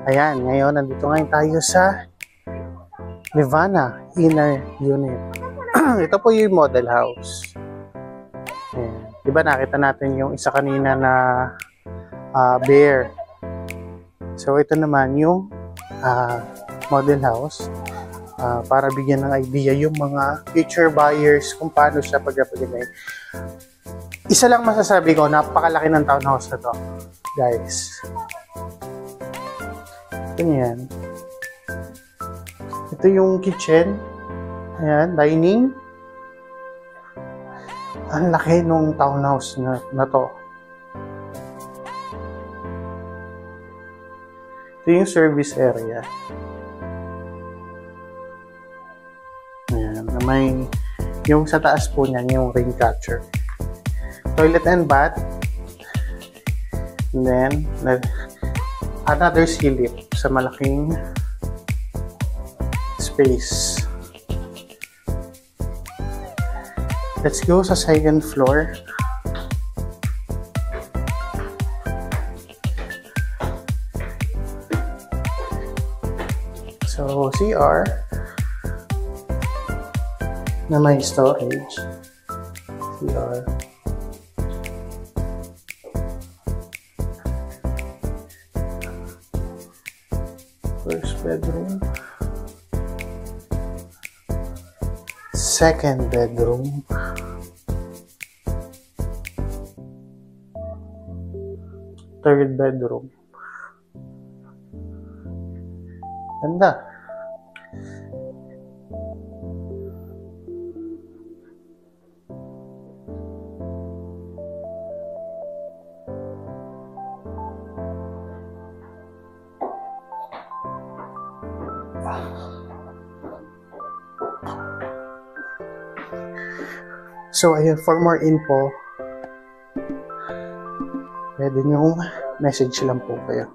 Ayan, ngayon nandito ngayon tayo sa Nirvana Inner Unit. Ito po yung model house. Ayan. Diba nakita natin yung isa kanina na bear. So ito naman yung model house para bigyan ng idea yung mga future buyers kung paano siya pagpapagay. Isa lang masasabi ko, napakalaki ng townhouse na to, guys. Ito yan. Ito yung kitchen. Ayan, dining. Ang laki nung townhouse na to. Ito yung service area. Ayan, may yung sa taas po niyan, yung rain catcher. Toilet and bath. And then, another silip sa malaking space. Let's go sa second floor. So, CR na may storage. CR. First bedroom. Second bedroom. Third bedroom. Ganda. So, ayun, for more info, pwede nyo message lang po kayo.